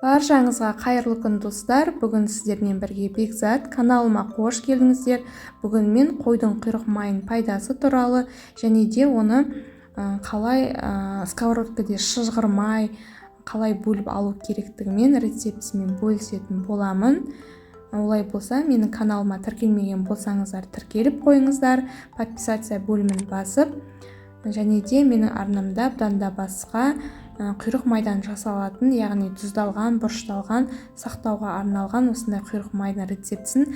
Баршаңызға қайырлы күн достар. Бүгін сіздермен бірге Бекзат каналыма қош келдіңіздер. Бүгін мен қойдың құйрық майын пайдасы туралы және де оны қалай сковородкада шыжғырмай қалай бөліп алу керектігімен рецептісімен бөлісетін боламын. Олай болса, менің каналыма тіркелмеген болсаңыздар, тіркеліп қойыңыздар, подписация бөлімін басып, және де менің арнамда бұдан да басқа құйрық майдан жасалатын, яғни тұздалған, бұрышталған, сақтауға арналған осындай құйрық майдың рецептісін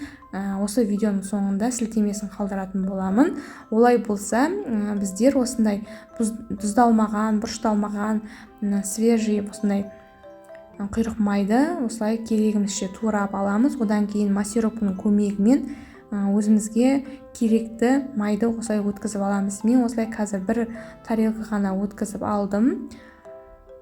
осы видеоның соңында сілтемесін қалдыратын боламын. Олай болса, біздер осындай тұздалмаған, бұрышталмаған, свежий осындай құйрық майды осылай керегімізше турап аламыз. Одан кейін массировканың көмегімен өзімізге керекті майды осылай өткізіп аламыз. Мен осылай қазір бір тарелка ғана өткізіп алдым.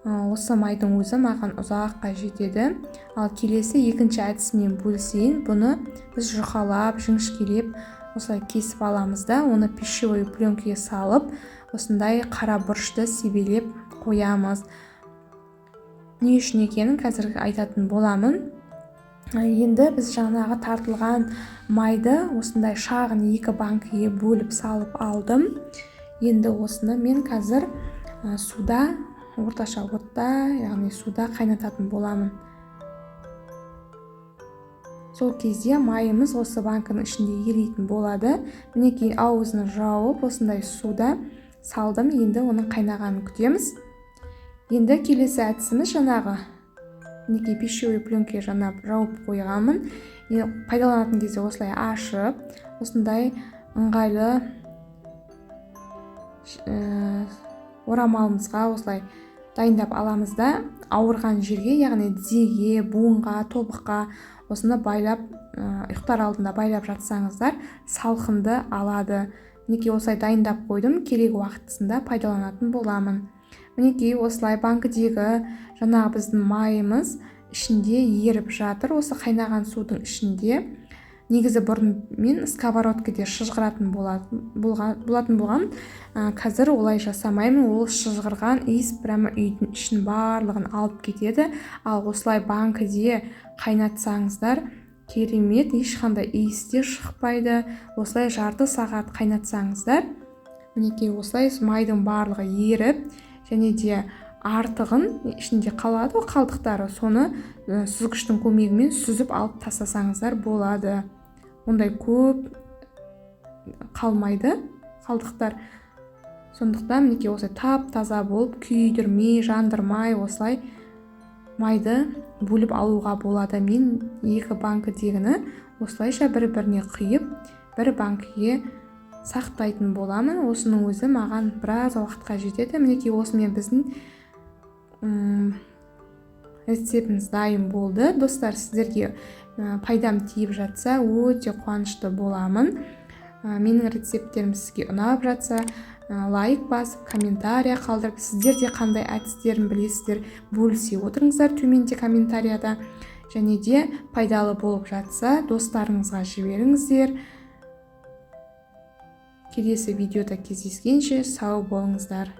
Осы майдың өзі маған ұзаққа жетеді. Ал келесі екінші әдісімен бөлісейін. Бұны біз жұқалап, жіңішкелеп осылай кесіп аламыз да, оны пищевой пленкаға салып, осындай қара бұрышты себелеп қоямыз. Не үшін екенін қазір айтатын боламын. Енді біз жаңағы тартылған майды осындай шағын 2 банкіге бөліп салып алдым. Енді осыны мен қазір суда, орташа отта, яғни суда қайнататын боламын. Сол кезде майымыз осы банкының ішінде еритін болады. Мінекей аузын жауып, осындай суда салдым. Енді оның қайнағанын күтеміз. Енді келесі әдісіміз жаңағы. Мінекей пищевой пленкаға жауып қойғанмын. Пайдаланатын кезде осылай ашып, осындай ыңғайлы орамалымызға осылай дайындап аламыз да, ауырған жерге, яғни тізеге, буынға, тобыққа осыны байлап, ұйықтар алдында байлап жатсаңыздар, салқынды алады. Мінекей осылай дайындап қойдым, керек уақытысында пайдаланатын боламын. Мінекей осылай банкідегі жаңағы біздің майымыз ішінде еріп жатыр. Осы қайнаған судың ішінде. Негізі бұрын мен сковородкада шыжғыратын болатын болғам. Қазір олай жасамаймын. Ол шыжғырған иіс прямо үйдің ішін барлығын алып кетеді. Ал осылай банкіде қайнатсаңыздар, керемет, ешқандай иіс те шықпайды. Осылай жарты сағат қайнатсаңыздар, мінекей осылай майдың барлығы еріп, және де артығын ішінде қалады, қалдықтары, соны сүзгіштің көмегімен сүзіп алып тастасаңыздар болады. Ондай көп қалмайды қалдықтар. Сондықтан мінекей осылай тап-таза болып, күйдірмей, жандырмай осылай майды бөліп алуға болады. Мен 2 банкідегіні осылайша бір-біріне құйып, бір банкіге сақтайтын боламын. Осының өзі маған біраз уақытқа жетеді. Мінекей осымен біздің рецептіміз дайын болды. Достар, сіздерге пайдам тиіп жатса, өте қуанышты боламын. Менің рецепттерім сізге ұнап жатса, лайк басып, комментария қалдырып, сіздерде қандай әдістерін білесіздер, бөлісе отырыңыздар төменде комментарияда. Және де пайдалы болып жатса, достарыңызға жіберіңіздер. Келесі видеода кездескенше сау болыңыздар.